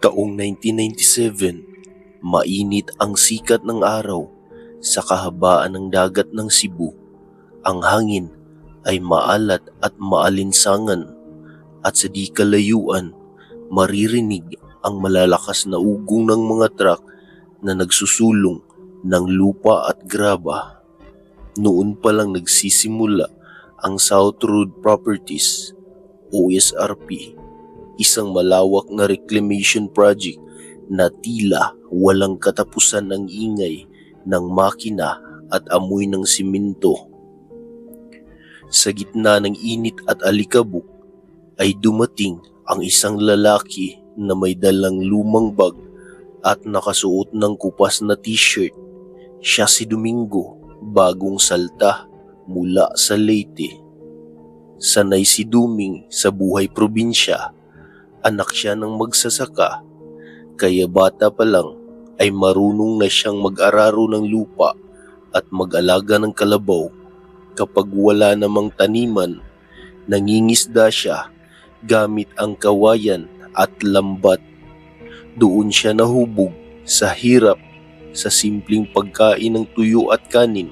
Taong 1997, mainit ang sikat ng araw sa kahabaan ng dagat ng Cebu. Ang hangin ay maalat at maalinsangan at sa di kalayuan maririnig ang malalakas na ugong ng mga truck na nagsusulong ng lupa at graba. Noon pa lang nagsisimula ang South Road Properties o SRP, isang malawak na reclamation project na tila walang katapusan ng ingay ng makina at amoy ng simento. Sa gitna ng init at alikabok ay dumating ang isang lalaki na may dalang lumang bag at nakasuot ng kupas na t-shirt. Siya si Domingo, bagong salta mula sa Leyte. Sanay si Duming sa buhay probinsya. Anak siya ng magsasaka, kaya bata pa lang ay marunong na siyang mag-araro ng lupa at mag-alaga ng kalabaw. Kapag wala namang taniman, nangingisda siya gamit ang kawayan at lambat. Doon siya nahubog sa hirap, sa simpleng pagkain ng tuyo at kanin,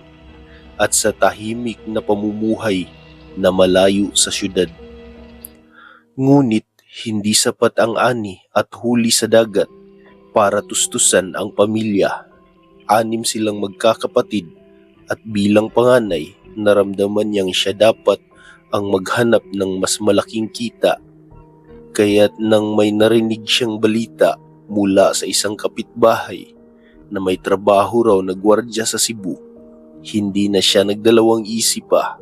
at sa tahimik na pamumuhay na malayo sa syudad. Ngunit hindi sapat ang ani at huli sa dagat para tustusan ang pamilya. 6 silang magkakapatid at bilang panganay, naramdaman niyang siya dapat ang maghanap ng mas malaking kita. Kaya't nang may narinig siyang balita mula sa isang kapitbahay na may trabaho raw na gwardya sa Cebu, hindi na siya nagdalawang isip pa.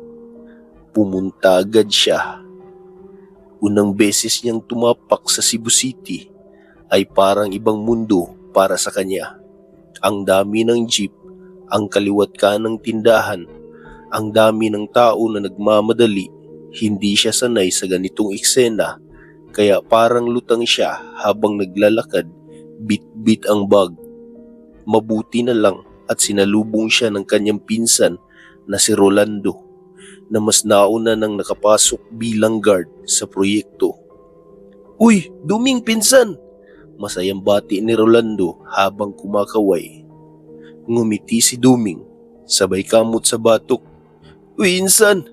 Pumunta agad siya. Unang beses niyang tumapak sa Cebu City ay parang ibang mundo para sa kanya. Ang dami ng jeep, ang kaliwat kanang tindahan, ang dami ng tao na nagmamadali. Hindi siya sanay sa ganitong eksena, kaya parang lutang siya habang naglalakad, bit-bit ang bag. Mabuti na lang at sinalubong siya ng kanyang pinsan na si Rolando, na mas nauna nang nakapasok bilang guard sa proyekto. "Uy, Duming, pinsan!" Masayang bati ni Rolando habang kumakaway. Ngumiti si Duming, sabay kamot sa batok. "Uy, insan,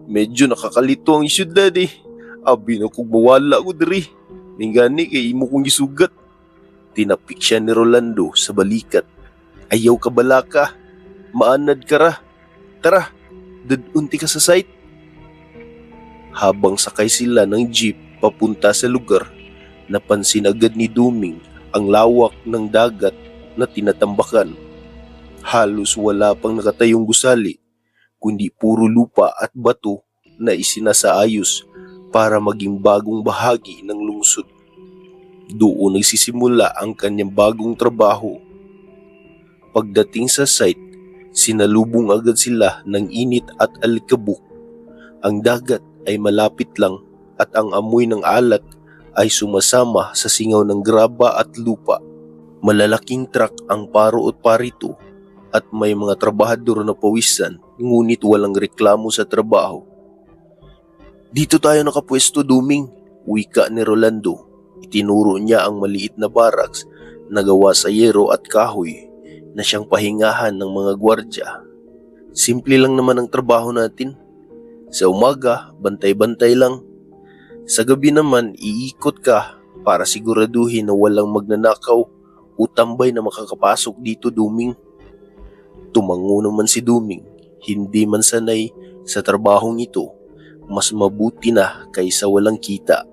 medyo nakakalito ang syudad eh. Abi na kong mawala ko diri. Ningani kay imo kong gisugat." Tinapik siya ni Rolando sa balikat. "Ayaw ka balaka, maanad ka ra. Tara, dadunti ka sa site." Habang sakay sila ng jeep papunta sa lugar, napansin agad ni Duming ang lawak ng dagat na tinatambakan. Halos wala pang nakatayong gusali, kundi puro lupa at bato na isinasaayos para maging bagong bahagi ng lungsod. Doon nagsisimula ang kanyang bagong trabaho. Pagdating sa site, sinalubong agad sila ng init at alikabok. Ang dagat ay malapit lang at ang amoy ng alat ay sumasama sa singaw ng graba at lupa. Malalaking truck ang paro at parito at may mga trabahador na pawisan, ngunit walang reklamo sa trabaho. "Dito tayo nakapwesto, Duming," wika ni Rolando. Itinuro niya ang maliit na barracks na gawa sa yero at kahoy na siyang pahingahan ng mga gwardya. "Simple lang naman ang trabaho natin. Sa umaga, bantay-bantay lang. Sa gabi naman, iikot ka para siguraduhin na walang magnanakaw o tambay na makakapasok dito, Duming." Tumango naman si Duming. Hindi man sanay sa trabahong ito, mas mabuti na kaysa walang kita.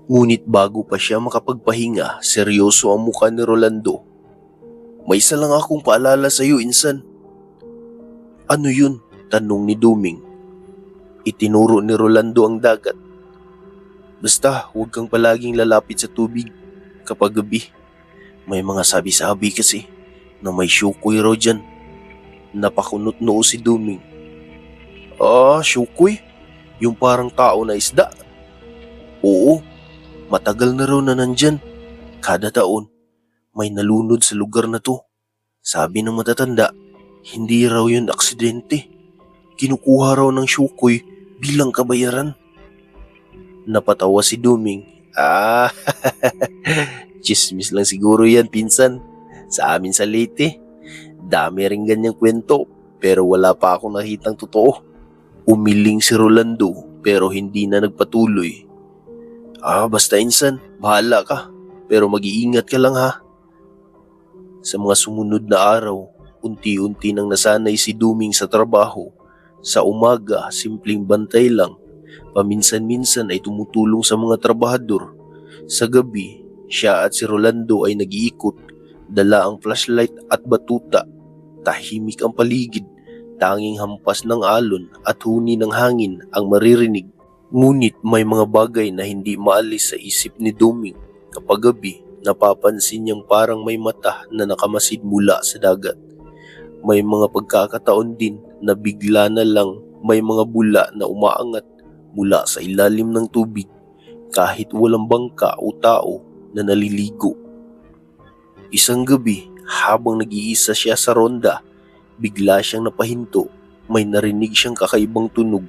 Ngunit bago pa siya makapagpahinga, seryoso ang mukha ni Rolando. "May isa lang akong paalala sa iyo, insan." "Ano yun?" tanong ni Duming. Itinuro ni Rolando ang dagat. "Basta huwag kang palaging lalapit sa tubig kapag gabi. May mga sabi-sabi kasi na may syukoy raw dyan." Napakunot noo si Duming. "Ah, syukoy? Yung parang tao na isda?" "Oo, matagal na raw na nandyan. Kada taon, may nalunod sa lugar na to. Sabi ng matatanda, hindi raw yun aksidente. Kinukuha raw ng syukoy bilang kabayaran." Napatawa si Duming. Chismis lang siguro yan, pinsan. Sa amin sa Leyte, dami rin ganyang kwento pero wala pa akong nakitang totoo. Umiling si Rolando pero hindi na nagpatuloy. Basta insan, bahala ka. Pero mag-iingat ka lang ha. Sa mga sumunod na araw, unti-unti nang nasanay si Duming sa trabaho. Sa umaga, simpleng bantay lang. Paminsan-minsan ay tumutulong sa mga trabahador. Sa gabi, siya at si Rolando ay nag-iikot. Dala ang flashlight at batuta. Tahimik ang paligid. Tanging hampas ng alon at huni ng hangin ang maririnig. Ngunit may mga bagay na hindi maalis sa isip ni Duming. Kapag gabi, napapansin niyang parang may mata na nakamasid mula sa dagat. May mga pagkakataon din na bigla na lang may mga bula na umaangat mula sa ilalim ng tubig kahit walang bangka o tao na naliligo. Isang gabi, habang nag-iisa siya sa ronda, bigla siyang napahinto. May narinig siyang kakaibang tunog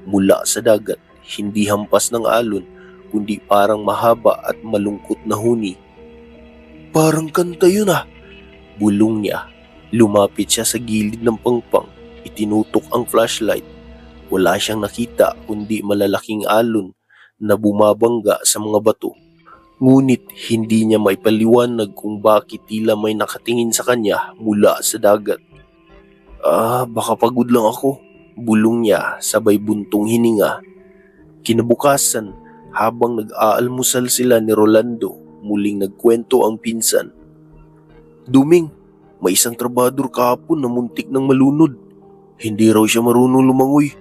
mula sa dagat. Hindi hampas ng alon, kundi parang mahaba at malungkot na huni. Parang kanta yun bulong niya. Lumapit siya sa gilid ng pangpang. Itinutok ang flashlight. Wala siyang nakita kundi malalaking alon na bumabangga sa mga bato. Ngunit hindi niya maipaliwanag kung bakit tila may nakatingin sa kanya mula sa dagat. Baka pagod lang ako, bulong niya sabay buntong hininga. Kinabukasan, habang nag-aalmusal sila ni Rolando, muling nagkwento ang pinsan. Duming, may isang trabador kahapon na muntik ng malunod. Hindi raw siya marunong lumangoy.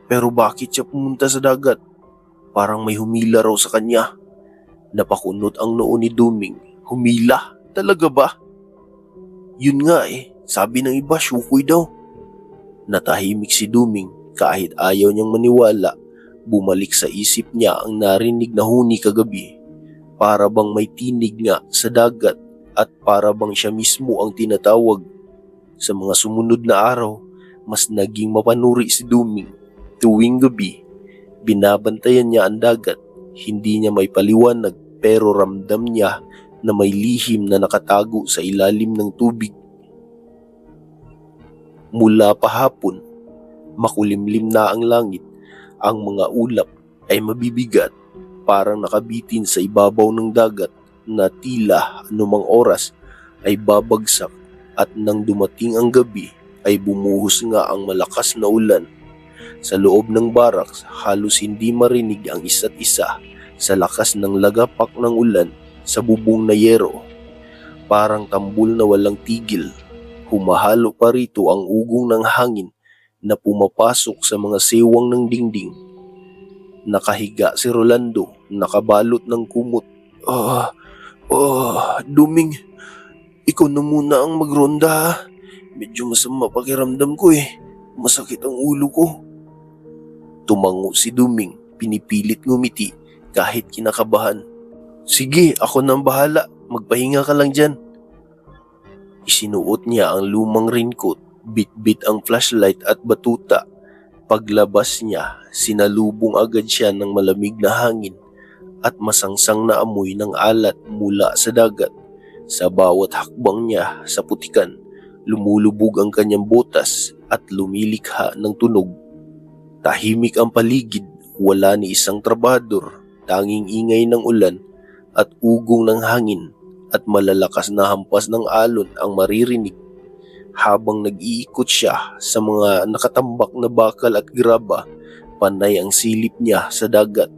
Pero bakit siya pumunta sa dagat? Parang may humila raw sa kanya. Napakunot ang noo ni Duming. Humila? Talaga ba? Yun nga sabi ng iba, syukoy daw. Natahimik si Duming kahit ayaw niyang maniwala. Bumalik sa isip niya ang narinig na huni kagabi. Para bang may tinig nga sa dagat at para bang siya mismo ang tinatawag. Sa mga sumunod na araw, mas naging mapanuri si Duming. Tuwing gabi, binabantayan niya ang dagat. Hindi niya may paliwanag pero ramdam niya na may lihim na nakatago sa ilalim ng tubig. Mula pahapon, makulimlim na ang langit. Ang mga ulap ay mabibigat, parang nakabitin sa ibabaw ng dagat na tila anumang oras ay babagsak, at nang dumating ang gabi ay bumuhos nga ang malakas na ulan. Sa loob ng baraks, halos hindi marinig ang isa't isa sa lakas ng lagapak ng ulan sa bubong na yero. Parang tambul na walang tigil. Humahalo pa rito ang ugong ng hangin na pumapasok sa mga sewang ng dingding. Nakahiga si Rolando, nakabalot ng kumot. Duming, ikaw na muna ang magronda. Medyo masama pakiramdam ko Masakit ang ulo ko. Tumango si Duming, pinipilit ngumiti kahit kinakabahan. Sige, ako nang bahala. Magpahinga ka lang dyan. Isinuot niya ang lumang raincoat, bit-bit ang flashlight at batuta. Paglabas niya, sinalubong agad siya ng malamig na hangin at masangsang na amoy ng alat mula sa dagat. Sa bawat hakbang niya sa putikan, lumulubog ang kanyang botas at lumilikha ng tunog. Tahimik ang paligid, wala ni isang trabador, tanging ingay ng ulan at ugong ng hangin at malalakas na hampas ng alon ang maririnig. Habang nag-iikot siya sa mga nakatambak na bakal at graba, panay ang silip niya sa dagat.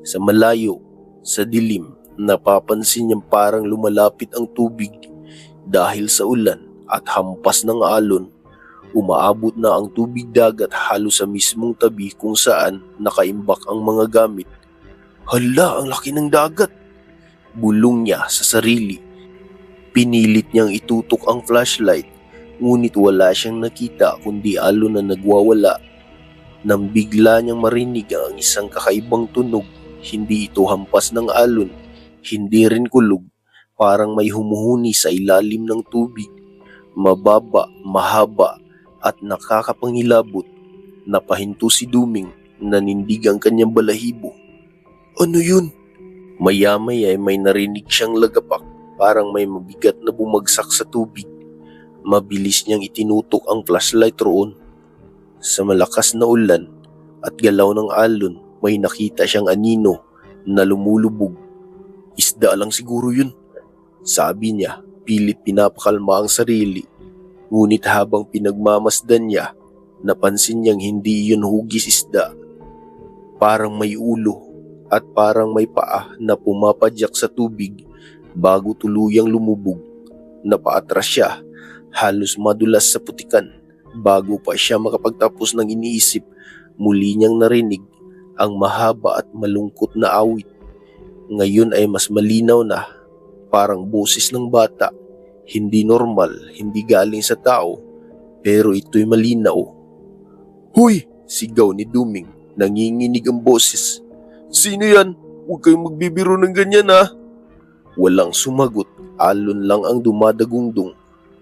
Sa malayo, sa dilim, napapansin niyang parang lumalapit ang tubig. Dahil sa ulan at hampas ng alon, umaabot na ang tubig dagat halos sa mismong tabi kung saan nakaimbak ang mga gamit. Hala, ang laki ng dagat! Bulong niya sa sarili. Pinilit niyang itutok ang flashlight, ngunit wala siyang nakita kundi alon na nagwawala. Nang bigla niyang marinig ang isang kakaibang tunog, hindi ito hampas ng alon, hindi rin kulog, parang may humuhuni sa ilalim ng tubig. Mababa, mahaba at nakakapangilabot. Napahinto si Duming, nanindig ang kanyang balahibo. Ano yun? Maya-maya ay may narinig siyang lagapak, parang may mabigat na bumagsak sa tubig. Mabilis niyang itinutok ang flashlight roon. Sa malakas na ulan at galaw ng alon, may nakita siyang anino na lumulubog. Isda lang siguro yun, sabi niya, pilit pinapakalma ang sarili. Ngunit habang pinagmamasdan niya, napansin niyang hindi yun hugis isda. Parang may ulo at parang may paa na pumapadyak sa tubig bago tuluyang lumubog. Napaatras siya, halos madulas sa putikan. Bago pa siya makapagtapos ng iniisip, muli niyang narinig ang mahaba at malungkot na awit. Ngayon ay mas malinaw na, parang boses ng bata. Hindi normal, hindi galing sa tao, pero ito'y malinaw. "Huy!" sigaw ni Duming. Nanginginig ang boses. "Sino yan? Huwag kayong magbibiro ng ganyan ha." Walang sumagot, alon lang ang dumadagundong.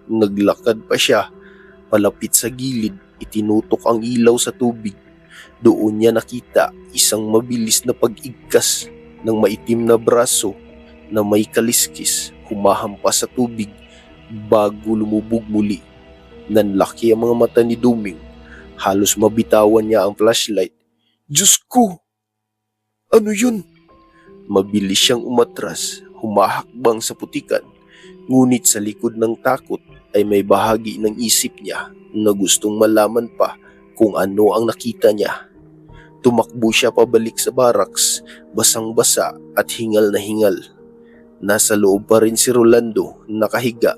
Naglakad pa siya, palapit sa gilid, itinutok ang ilaw sa tubig. Doon niya nakita isang mabilis na pag-igkas ng maitim na braso na may kaliskis, humahampas sa tubig bago lumubog muli. Nanlaki ang mga mata ni Duming. Halos mabitawan niya ang flashlight. "Diyos ko! Ano yun?" Mabilis siyang umatras, humahakbang sa putikan. Ngunit sa likod ng takot ay may bahagi ng isip niya na gustong malaman pa kung ano ang nakita niya. Tumakbo siya pabalik sa barracks, basang-basa at hingal na hingal. Nasa loob pa rin si Rolando, nakahiga,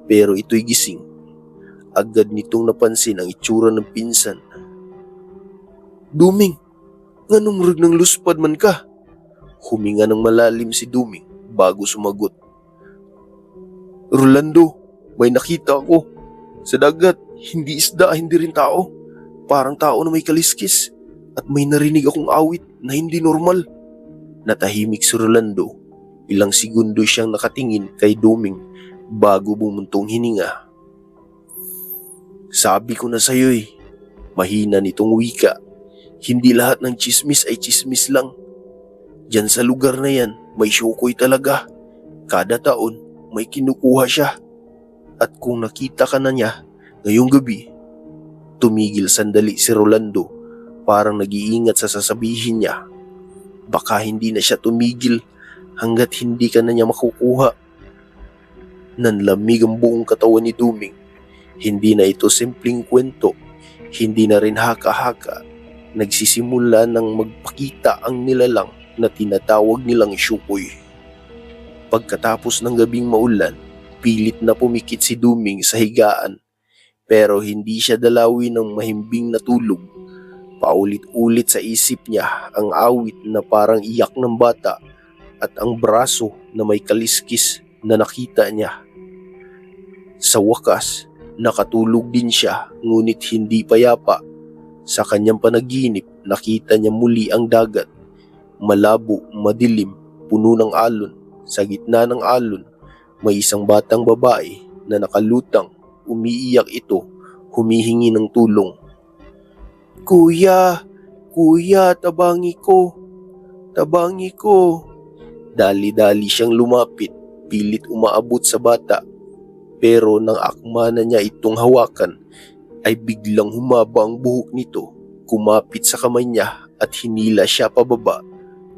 pero ito'y gising. Agad nitong napansin ang itsura ng pinsan. "Duming, nganong rag ng luspad man ka?" Huminga ng malalim si Duming bago sumagot. "Rolando, may nakita ako. Sa dagat, hindi isda, hindi rin tao. Parang tao na may kaliskis. At may narinig akong awit na hindi normal." Natahimik si Rolando. Ilang segundo siyang nakatingin kay Duming bago bumuntong hininga. "Sabi ko na sa'yo eh." Mahina nitong wika. "Hindi lahat ng chismis ay chismis lang. Diyan sa lugar na yan, may syukoy talaga. Kada taon, may kinukuha siya. At kung nakita ka na niya ngayong gabi." Tumigil sandali si Rolando, parang nag-iingat sa sasabihin niya. Baka hindi na siya tumigil hanggat hindi ka na niya makukuha. Nanlamig ang buong katawan ni Duming. Hindi na ito simpleng kwento, hindi na rin haka-haka. Nagsisimula ng magpakita ang nilalang na tinatawag nilang syukoy. Pagkatapos ng gabing maulan, pilit na pumikit si Duming sa higaan, pero hindi siya dalawi ng mahimbing na tulog. Paulit-ulit sa isip niya ang awit na parang iyak ng bata at ang braso na may kaliskis na nakita niya. Sa wakas, nakatulog din siya, ngunit hindi payapa. Sa kanyang panaginip, nakita niya muli ang dagat. Malabo, madilim, puno ng alon. Sa gitna ng alon, may isang batang babae na nakalutang. Umiiyak ito, humihingi ng tulong. "Kuya, kuya, tabangi ko, tabangi ko." Dali-dali siyang lumapit, pilit umaabot sa bata. Pero nang akma na niya itong hawakan, ay biglang humaba ang buhok nito, kumapit sa kamay niya at hinila siya pababa.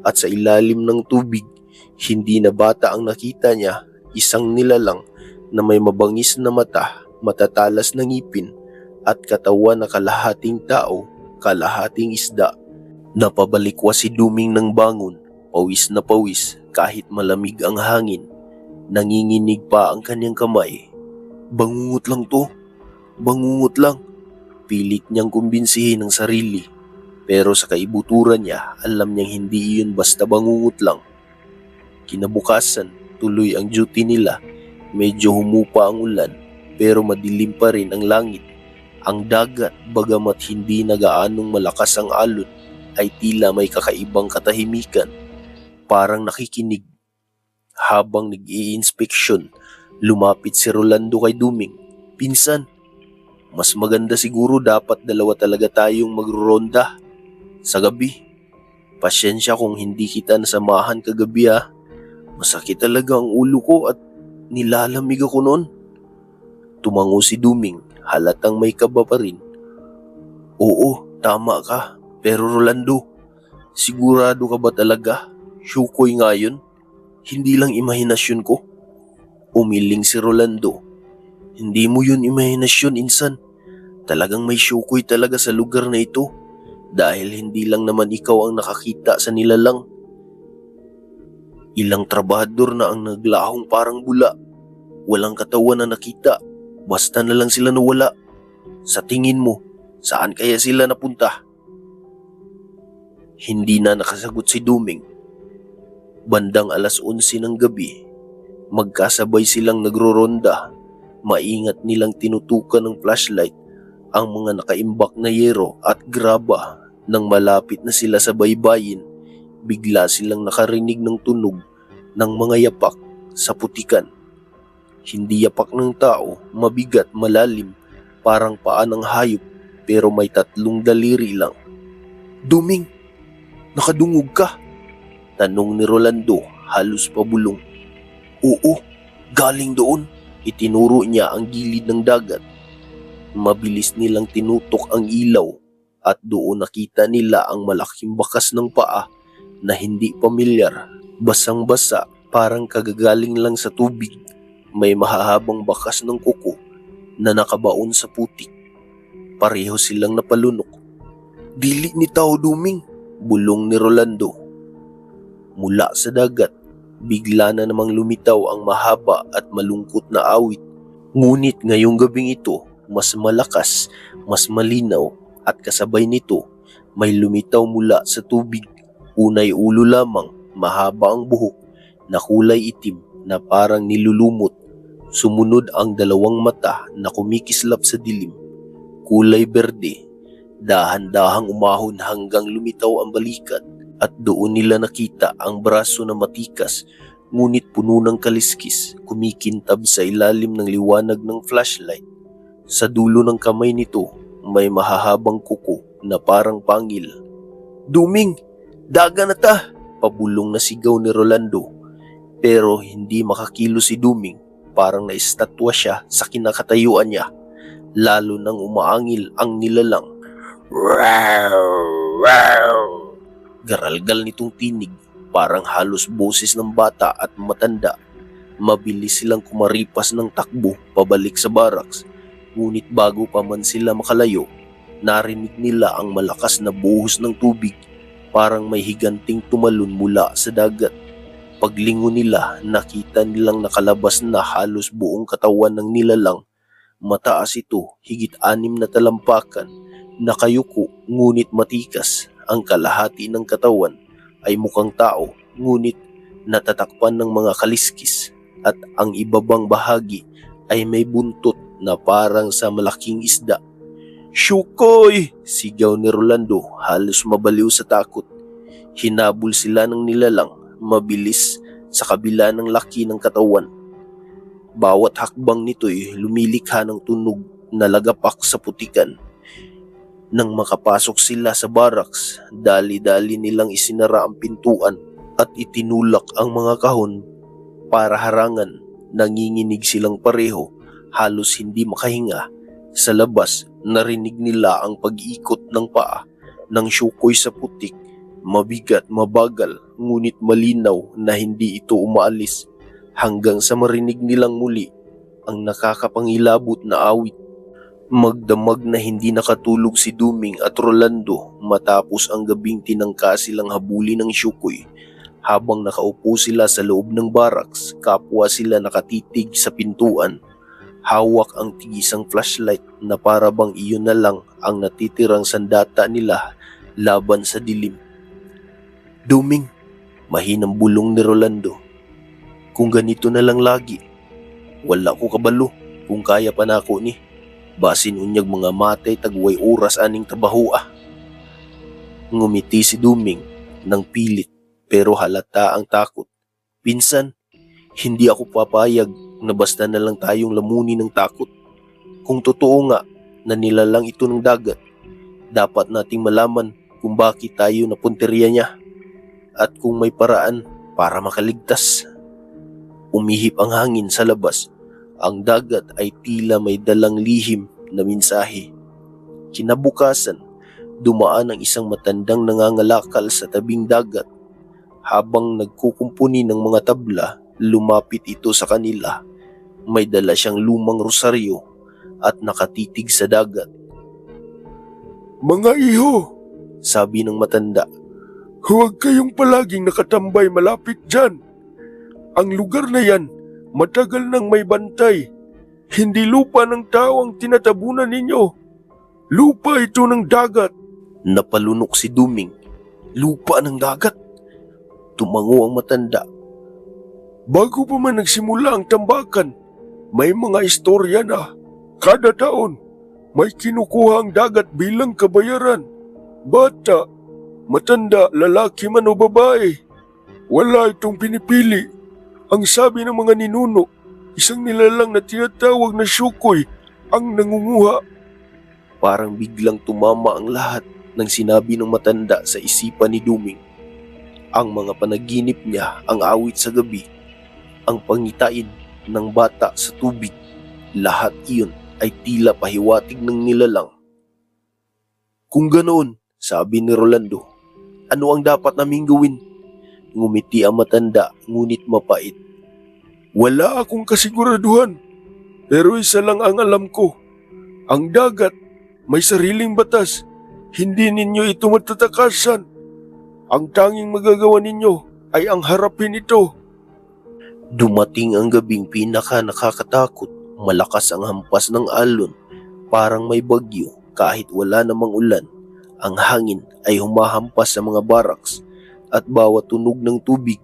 At sa ilalim ng tubig, hindi na bata ang nakita niya, isang nilalang na may mabangis na mata, matatalas na ngipin, at katawan na kalahating tao, kalahating isda. Napabalikwas si Duming ng bangon, pawis na pawis kahit malamig ang hangin. Nanginginig pa ang kanyang kamay. "Bangungot lang to, bangungot lang." Pilit niyang kumbinsihin ang sarili. Pero sa kaibuturan niya, alam niyang hindi iyon basta bangungot lang. Kinabukasan, tuloy ang duty nila. Medyo humupa ang ulan, pero madilim pa rin ang langit. Ang dagat, bagamat hindi na gaanong malakas ang alon, ay tila may kakaibang katahimikan. Parang nakikinig. Habang nag-i-inspeksyon, lumapit si Rolando kay Duming. "Pinsan, mas maganda siguro dapat dalawa talaga tayong magroronda sa gabi. Pasensya kung hindi kita nasamahan kagabi ha. Masakit talaga ang ulo ko at nilalamig ako noon. Tumango si Duming, halatang may kaba pa rin. Oo, tama ka. Pero Rolando, sigurado ka ba talaga? Syukoy nga yun? Hindi lang imahinasyon ko. Umiling si Rolando. Hindi mo yun imahinasyon, insan. Talagang may syukoy talaga sa lugar na ito. Dahil hindi lang naman ikaw ang nakakita sa nilalang. Ilang trabahador na ang naglahong parang bula. Walang katawan na nakita. Basta na lang sila nawala. Sa tingin mo, saan kaya sila napunta? Hindi na nakasagot si Duming. Bandang 11:00 ng gabi, magkasabay silang nagroronda. Maingat nilang tinutukan ng flashlight ang mga nakaimbak na yero at graba. Nang malapit na sila sa baybayin, bigla silang nakarinig ng tunog ng mga yapak sa putikan. Hindi yapak ng tao, mabigat, malalim, parang paa ng hayop pero may 3 daliri lang. Duming, nakadungog ka? Tanong ni Rolando, halos pabulong. Oo, galing doon. Itinuro niya ang gilid ng dagat. Mabilis nilang tinutok ang ilaw at doon nakita nila ang malaking bakas ng paa na hindi pamilyar. Basang-basa, parang kagagaling lang sa tubig. May mahahabang bakas ng kuko na nakabaon sa putik. Pareho silang napalunok. Dili ni Tao Duming, bulong ni Rolando. Mula sa dagat, bigla na namang lumitaw ang mahaba at malungkot na awit. Ngunit ngayong gabing ito, mas malakas, mas malinaw at kasabay nito, may lumitaw mula sa tubig. Unay ulo lamang, mahaba ang buhok na kulay itim na parang nilulumot. Sumunod ang 2 mata na kumikislap sa dilim, kulay berde. Dahan-dahang umahon hanggang lumitaw ang balikat at doon nila nakita ang braso na matikas ngunit puno ng kaliskis, kumikintab sa ilalim ng liwanag ng flashlight. Sa dulo ng kamay nito, may mahahabang kuko na parang pangil. Duming, daga na ta! Pabulong na sigaw ni Rolando. Pero hindi makakilo si Duming, parang naistatwa siya sa kinakatayuan niya. Lalo nang umaangil ang nilalang. Wow! Wow! Garalgal nitong tinig, parang halos boses ng bata at matanda. Mabilis silang kumaripas ng takbo pabalik sa barracks. Ngunit bago pa man sila makalayo, narinig nila ang malakas na buhos ng tubig. Parang may higanting tumalon mula sa dagat. Paglingon nila, nakita nilang nakalabas na halos buong katawan ng nilalang. Mataas ito, higit 6 na talampakan, nakayuko ngunit matikas. Ang kalahati ng katawan ay mukhang tao, ngunit natatakpan ng mga kaliskis at ang ibabang bahagi ay may buntot na parang sa malaking isda. Syukoy! Sigaw ni Rolando, halos mabaliw sa takot. Hinabol sila ng nilalang, mabilis sa kabila ng laki ng katawan. Bawat hakbang nito'y lumilikha ng tunog na lagapak sa putikan. Nang makapasok sila sa barracks, dali-dali nilang isinara ang pintuan at itinulak ang mga kahon para harangan. Nanginginig silang pareho, halos hindi makahinga. Sa labas, narinig nila ang pag-ikot ng paa ng syukoy sa putik. Mabigat, mabagal, ngunit malinaw na hindi ito umaalis hanggang sa marinig nilang muli ang nakakapangilabot na awit. Magdamag na hindi nakatulog si Duming at Rolando matapos ang gabing tinangka silang habulin ng syukoy. Habang nakaupo sila sa loob ng barracks, kapwa sila nakatitig sa pintuan. Hawak ang tigisang flashlight na para bang iyon na lang ang natitirang sandata nila laban sa dilim. Duming, mahinang bulong ni Rolando. Kung ganito na lang lagi, wala ko kabalo kung kaya pa na ako ni. Basin unyag mga matay tagway oras aning trabaho. Ngumiti si Duming ng pilit pero halata ang takot. Pinsan, hindi ako papayag na basta na lang tayong lamunin ng takot. Kung totoo nga na nilalang ito ng dagat, dapat nating malaman kung bakit tayo napunteriya niya. at kung may paraan para makaligtas. Umihip ang hangin sa labas. Ang dagat ay tila may dalang lihim na mensahe. Kinabukasan, dumaan ang isang matandang nangangalakal sa tabing dagat. Habang nagkukumpuni ng mga tabla, lumapit ito sa kanila. May dala siyang lumang rosaryo at nakatitig sa dagat. "Mga iho," sabi ng matanda, "huwag kayong palaging nakatambay malapit dyan. Ang lugar na yan, matagal nang may bantay. Hindi lupa ng tao ang tinatabunan ninyo. Lupa ito ng dagat." Napalunok si Duming. Lupa ng dagat? Tumango ang matanda. "Bago pa man nagsimula ang tambakan, may mga istorya na. Kada taon, may kinukuha ang dagat bilang kabayaran. Bata, matanda, lalaki man o babae. Wala itong pinipili. Ang sabi ng mga ninuno, isang nilalang na tinatawag na Shukoy ang nangunguha." Parang biglang tumama ang lahat ng sinabi ng matanda sa isipan ni Duming. Ang mga panaginip niya, ang awit sa gabi, ang pangitain ng bata sa tubig, lahat iyon ay tila pahiwatig ng nilalang. "Kung ganoon," sabi ni Rolando, "ano ang dapat naming gawin?" Ngumiti ang matanda, ngunit mapait. "Wala akong kasiguraduhan, pero isa lang ang alam ko. Ang dagat may sariling batas. Hindi ninyo ito matatakasan. Ang tanging magagawa ninyo ay ang harapin ito." Dumating ang gabing pinaka nakakatakot. Malakas ang hampas ng alon, parang may bagyo kahit wala namang ulan. Ang hangin ay humahampas sa mga baraks at bawat tunog ng tubig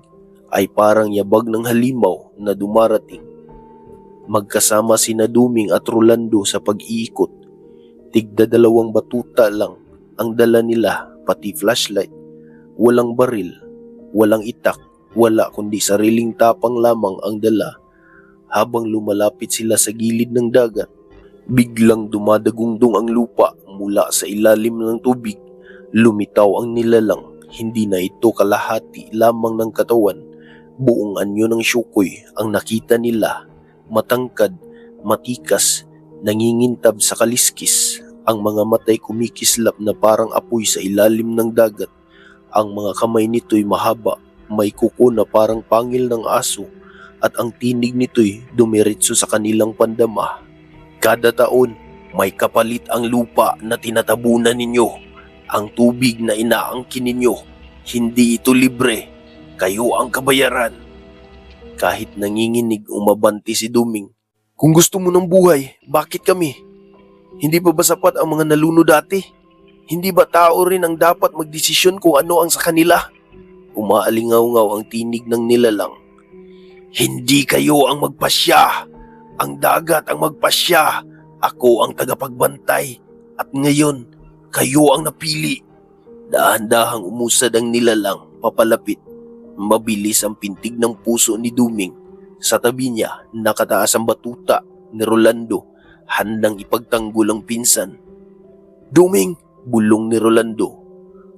ay parang yabag ng halimaw na dumarating. Magkasama sina Duming at Rolando sa pag-iikot. Tigda 2 batuta lang ang dala nila, pati flashlight. Walang baril, walang itak, wala kundi sariling tapang lamang ang dala. Habang lumalapit sila sa gilid ng dagat, biglang dumadagundong ang lupa mula sa ilalim ng tubig. Lumitaw ang nilalang, hindi na ito kalahati lamang ng katawan. Buong anyo ng Shukoy ang nakita nila, matangkad, matikas, nangingintab sa kaliskis. Ang mga matay kumikislap na parang apoy sa ilalim ng dagat. Ang mga kamay nito'y mahaba, may kuko na parang pangil ng aso, at ang tinig nito'y dumiretso sa kanilang pandama. "Kada taon, may kapalit ang lupa na tinatabunan ninyo. Ang tubig na inaangkin ninyo, hindi ito libre. Kayo ang kabayaran." Kahit nanginginig, umabanti si Duming. "Kung gusto mo ng buhay, bakit kami? Hindi ba sapat ang mga naluno dati? Hindi ba tao rin ang dapat magdesisyon kung ano ang sa kanila?" Umaalingaw-ngaw ang tinig ng nilalang. "Hindi kayo ang magpasya. Ang dagat ang magpasya. Ako ang tagapagbantay. At ngayon, kayo ang napili." Dahan-dahang umusad ang nilalang papalapit. Mabilis ang pintig ng puso ni Duming. Sa tabi niya, nakataas ang batuta ni Rolando, handang ipagtanggol ang pinsan. "Duming," bulong ni Rolando,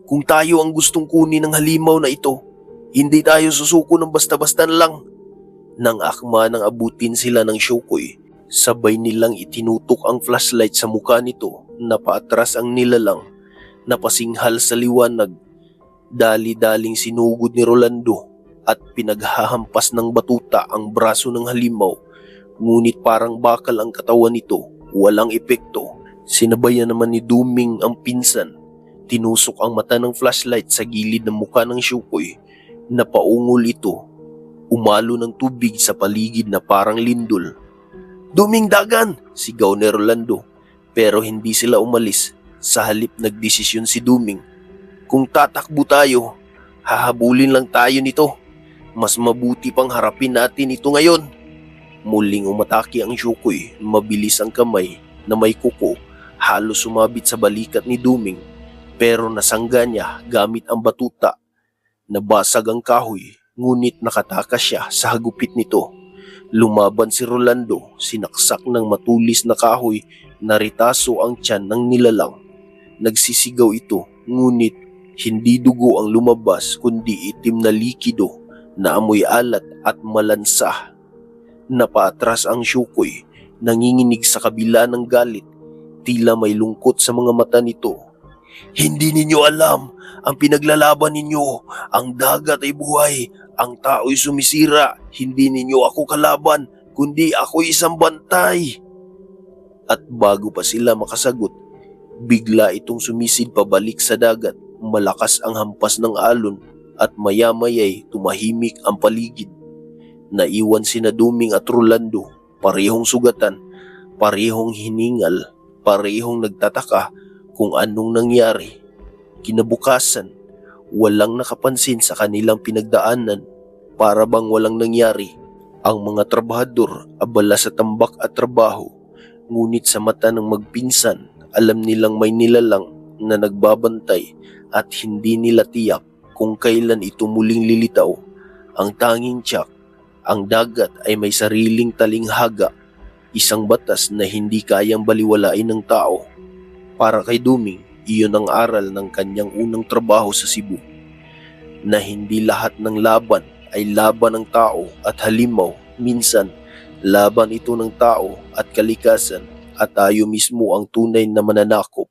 "kung tayo ang gustong kunin ng halimaw na ito, hindi tayo susuko ng basta-basta lang." Nang akma nang abutin sila ng Shukoy, sabay nilang itinutok ang flashlight sa mukha nito. Napaatras ang nilalang, napasinghal sa liwanag. Dali-daling sinugod ni Rolando at pinaghahampas ng batuta ang braso ng halimaw. Ngunit parang bakal ang katawan nito, walang epekto. Sinabayan naman ni Duming ang pinsan. Tinusok ang mata ng flashlight sa gilid ng mukha ng Shukoy. Napaungol ito. Umalo ng tubig sa paligid na parang lindol. "Duming, dagan!" sigaw ni Rolando. Pero hindi sila umalis. Sa halip nagdesisyon si Duming. "Kung tatakbo tayo, hahabulin lang tayo nito. Mas mabuti pang harapin natin ito ngayon." Muling umatake ang Shukoy. Mabilis ang kamay na may kuko, halos sumabit sa balikat ni Duming. Pero nasangga niya gamit ang batuta. Nabasag ang kahoy, ngunit nakatakas siya sa hagupit nito. Lumaban si Rolando, sinaksak ng matulis na kahoy, naritaso ang tiyan ng nilalang. Nagsisigaw ito, ngunit Hindi dugo ang lumabas kundi itim na likido na amoy alat at malansa. Napaatras ang Syukoy, nanginginig sa kabila ng galit. Tila may lungkot sa mga mata nito. Hindi ninyo alam ang pinaglalaban ninyo. Ang dagat ay buhay. Ang tao'y sumisira. Hindi ninyo ako kalaban, kundi ako'y isang bantay. At bago pa sila makasagot, bigla itong sumisid pabalik sa dagat. Malakas ang hampas ng alon at maya-maya'y tumahimik ang paligid. Naiwan sina Duming at Rolando, parehong sugatan, parehong hiningal, parehong nagtataka kung anong nangyari. Kinabukasan, walang nakapansin sa kanilang pinagdaanan. Para bang walang nangyari. Ang mga trabahador abala sa tambak at trabaho, ngunit sa mata ng magpinsan, alam nilang may nilalang na nagbabantay at hindi nila tiyak kung kailan ito muling lilitaw. Ang tanging tiyak, ang dagat ay may sariling talinghaga, isang batas na hindi kayang baliwalain ng tao. Para kay Duming, iyon ang aral ng kanyang unang trabaho sa Cebu, na hindi lahat ng laban ay laban ng tao at halimaw. Minsan, laban ito ng tao at kalikasan, at tayo mismo ang tunay na mananakop.